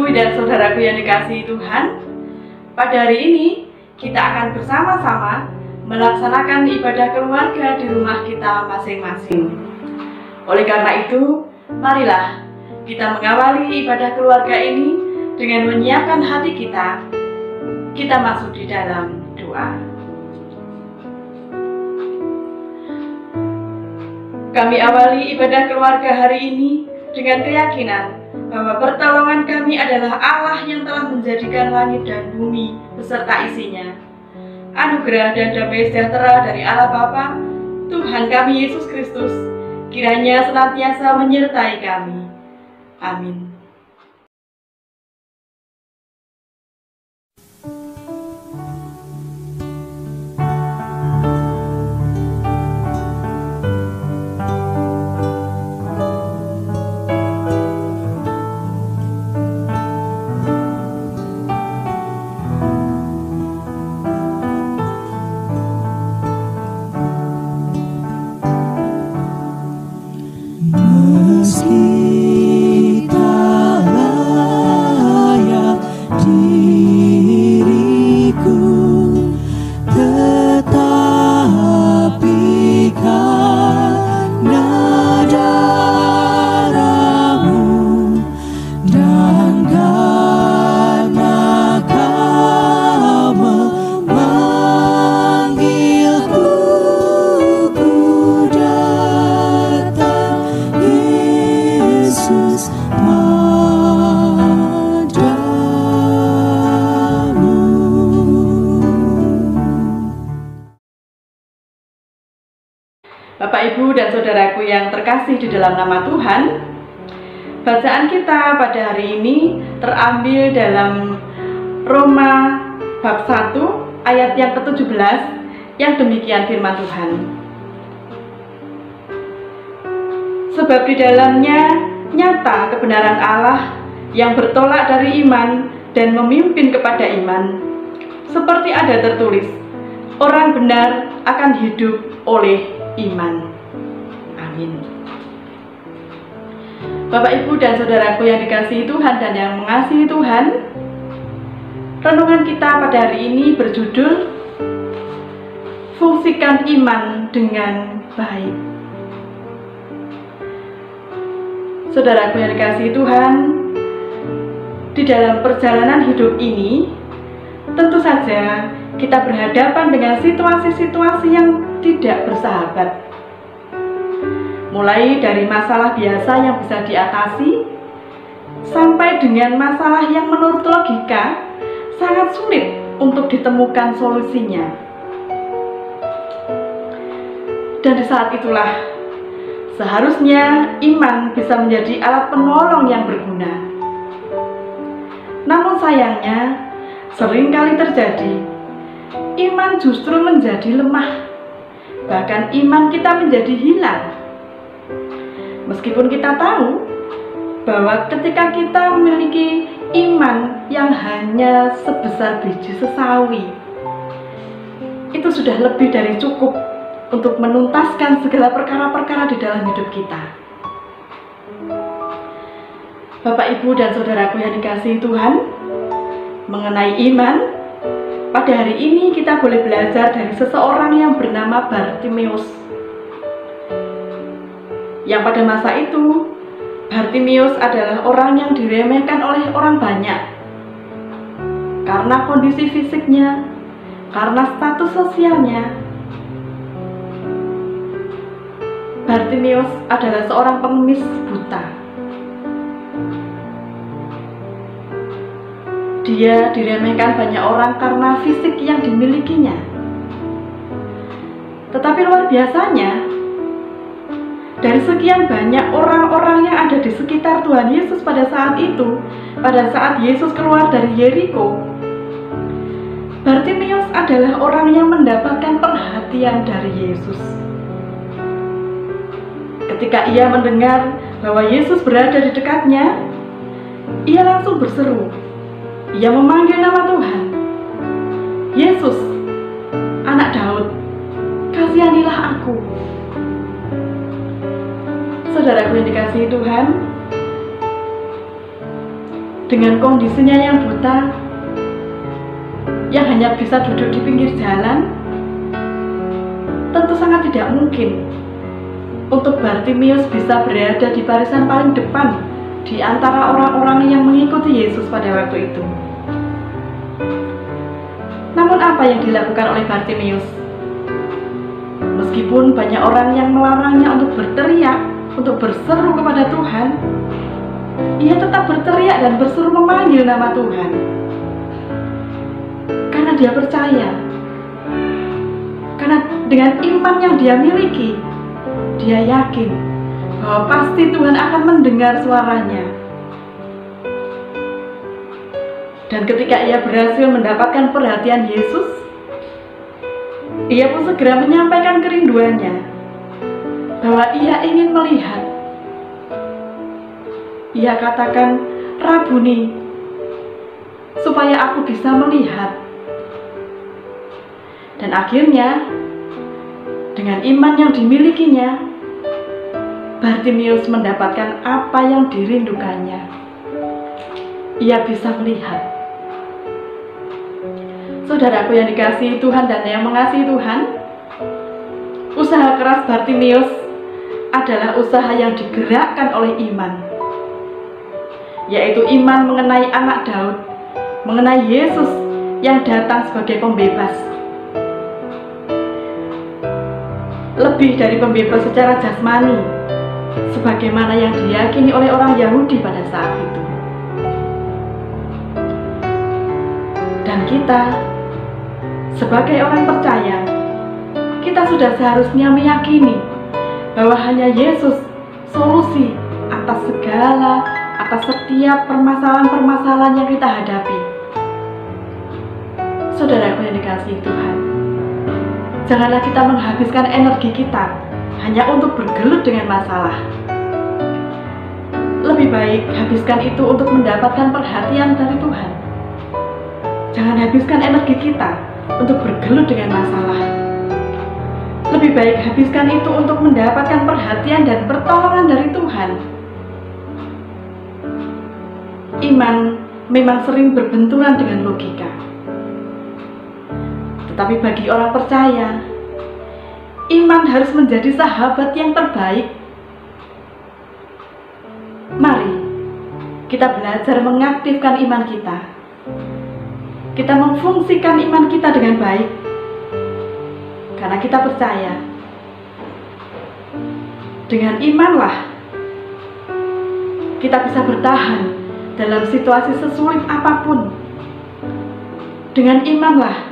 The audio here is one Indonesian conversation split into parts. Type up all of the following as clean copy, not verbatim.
Ibu dan saudaraku yang dikasihi Tuhan, pada hari ini kita akan bersama-sama melaksanakan ibadah keluarga di rumah kita masing-masing. Oleh karena itu, marilah kita mengawali ibadah keluarga ini dengan menyiapkan hati kita. Kita masuk di dalam doa. Kami awali ibadah keluarga hari ini dengan keyakinan bahwa pertolongan kami adalah Allah yang telah menjadikan langit dan bumi beserta isinya. Anugerah dan damai sejahtera dari Allah Bapa, Tuhan kami Yesus Kristus, kiranya senantiasa menyertai kami. Amin. Bapak, Ibu, dan saudaraku yang terkasih di dalam nama Tuhan, bacaan kita pada hari ini terambil dalam Roma bab 1 ayat yang ke-17 yang demikian firman Tuhan. Sebab di dalamnya nyata kebenaran Allah yang bertolak dari iman dan memimpin kepada iman. Seperti ada tertulis, orang benar akan hidup oleh iman. Amin. Bapak, Ibu, dan saudaraku yang dikasihi Tuhan dan yang mengasihi Tuhan, renungan kita pada hari ini berjudul Fungsikan Iman dengan Baik. Saudaraku yang dikasihi Tuhan, di dalam perjalanan hidup ini tentu saja kita berhadapan dengan situasi-situasi yang tidak bersahabat. Mulai dari masalah biasa yang bisa diatasi, sampai dengan masalah yang menurut logika sangat sulit untuk ditemukan solusinya. Dan di saat itulah, seharusnya iman bisa menjadi alat penolong yang berguna. Namun sayangnya, seringkali terjadi iman justru menjadi lemah, bahkan iman kita menjadi hilang. Meskipun kita tahu bahwa ketika kita memiliki iman yang hanya sebesar biji sesawi, itu sudah lebih dari cukup untuk menuntaskan segala perkara-perkara di dalam hidup kita. Bapak, Ibu, dan saudaraku yang dikasihi Tuhan, mengenai iman, pada hari ini kita boleh belajar dari seseorang yang bernama Bartimeus. Yang pada masa itu, Bartimeus adalah orang yang diremehkan oleh orang banyak. Karena kondisi fisiknya, karena status sosialnya. Bartimeus adalah seorang pengemis buta. Dia diremehkan banyak orang karena fisik yang dimilikinya. Tetapi luar biasanya, dari sekian banyak orang-orang yang ada di sekitar Tuhan Yesus pada saat itu, pada saat Yesus keluar dari Yeriko, Bartimeus adalah orang yang mendapatkan perhatian dari Yesus. Ketika ia mendengar bahwa Yesus berada di dekatnya, ia langsung berseru. Ia memanggil nama Tuhan. Yesus, Anak Daud, kasihanilah aku. Saudaraku yang dikasihi Tuhan, dengan kondisinya yang buta, yang hanya bisa duduk di pinggir jalan, tentu sangat tidak mungkin untuk Bartimius bisa berada di barisan paling depan di antara orang-orang yang mengikuti Yesus pada waktu itu. Namun apa yang dilakukan oleh Bartimius? Meskipun banyak orang yang melarangnya untuk berteriak, untuk berseru kepada Tuhan, ia tetap berteriak dan berseru memanggil nama Tuhan. Karena dia percaya, karena dengan iman yang dia miliki, dia yakin bahwa pasti Tuhan akan mendengar suaranya. Dan ketika ia berhasil mendapatkan perhatian Yesus, ia pun segera menyampaikan kerinduannya bahwa ia ingin melihat. Ia katakan, "Rabuni, supaya aku bisa melihat." Dan akhirnya, dengan iman yang dimilikinya, Bartimius mendapatkan apa yang dirindukannya. Ia bisa melihat. Saudaraku yang dikasihi Tuhan dan yang mengasihi Tuhan, usaha keras Bartimius adalah usaha yang digerakkan oleh iman, yaitu iman mengenai anak Daud, mengenai Yesus yang datang sebagai pembebas. Lebih dari pembebas secara jasmani, sebagaimana yang diyakini oleh orang Yahudi pada saat itu. Dan kita, sebagai orang percaya, kita sudah seharusnya meyakini bahwa hanya Yesus solusi atas setiap permasalahan-permasalahan yang kita hadapi. Saudaraku yang dikasihi Tuhan, janganlah kita menghabiskan energi kita hanya untuk bergelut dengan masalah. Lebih baik habiskan itu untuk mendapatkan perhatian dari Tuhan. Jangan habiskan energi kita untuk bergelut dengan masalah. Lebih baik habiskan itu untuk mendapatkan perhatian dan pertolongan dari Tuhan. Iman memang sering berbenturan dengan logika. Tetapi bagi orang percaya, iman harus menjadi sahabat yang terbaik. Mari kita belajar mengaktifkan iman kita. Kita memfungsikan iman kita dengan baik, karena kita percaya dengan imanlah kita bisa bertahan dalam situasi sesulit apapun. Dengan imanlah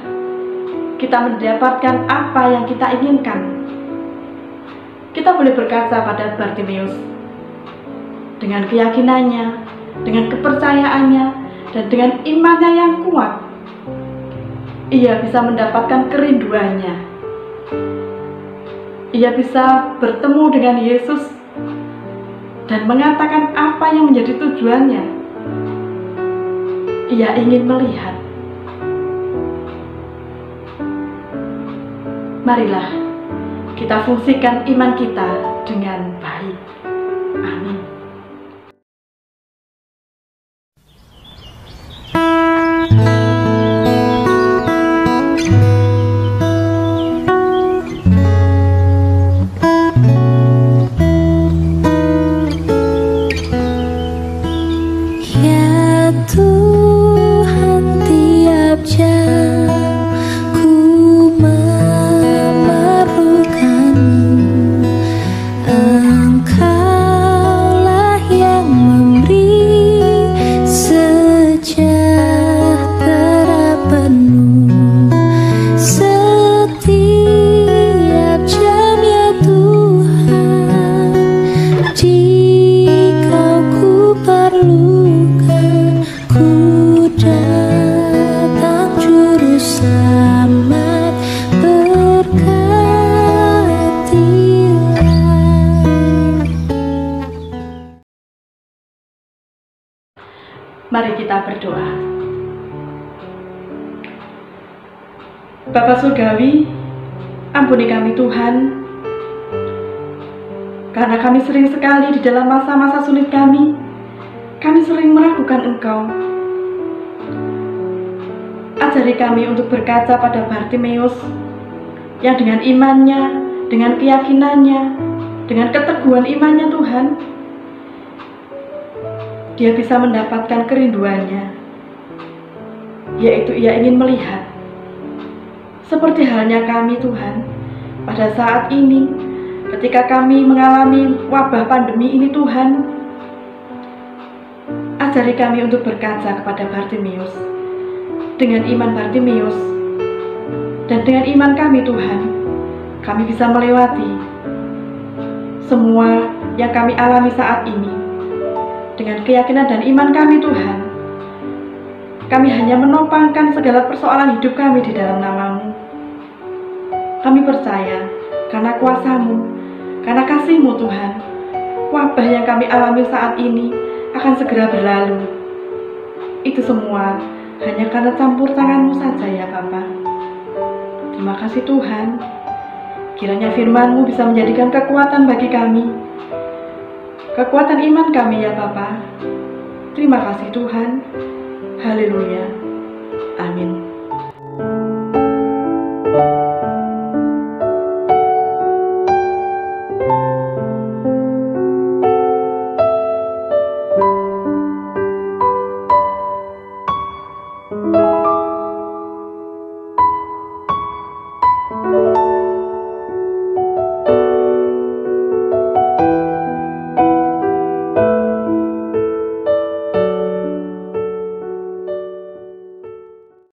kita mendapatkan apa yang kita inginkan. Kita boleh berkaca pada Bartimius. Dengan keyakinannya, dengan kepercayaannya, dan dengan imannya yang kuat, ia bisa mendapatkan kerinduannya. Ia bisa bertemu dengan Yesus dan mengatakan apa yang menjadi tujuannya. Ia ingin melihat. Marilah kita fungsikan iman kita dengan baik. Amin. Ya Tuhan, tiap jam Mari kita berdoa. Bapa Surgawi, ampuni kami Tuhan, karena kami sering sekali di dalam masa-masa sulit kami kami sering meragukan Engkau. Ajari kami untuk berkaca pada Bartimeus yang dengan imannya, dengan keyakinannya, dengan keteguhan imannya Tuhan, dia bisa mendapatkan kerinduannya, yaitu ia ingin melihat. Seperti halnya kami Tuhan, pada saat ini ketika kami mengalami wabah pandemi ini Tuhan, ajari kami untuk berkaca kepada Bartimeus. Dengan iman Bartimeus dan dengan iman kami Tuhan, kami bisa melewati semua yang kami alami saat ini. Dengan keyakinan dan iman kami Tuhan, kami hanya menopangkan segala persoalan hidup kami di dalam nama-Mu. Kami percaya karena kuasa-Mu, karena kasih-Mu Tuhan, wabah yang kami alami saat ini akan segera berlalu. Itu semua hanya karena campur tangan-Mu saja ya Bapa. Terima kasih Tuhan. Kiranya firman-Mu bisa menjadikan kekuatan bagi kami, kekuatan iman kami ya Bapa. Terima kasih Tuhan. Haleluya.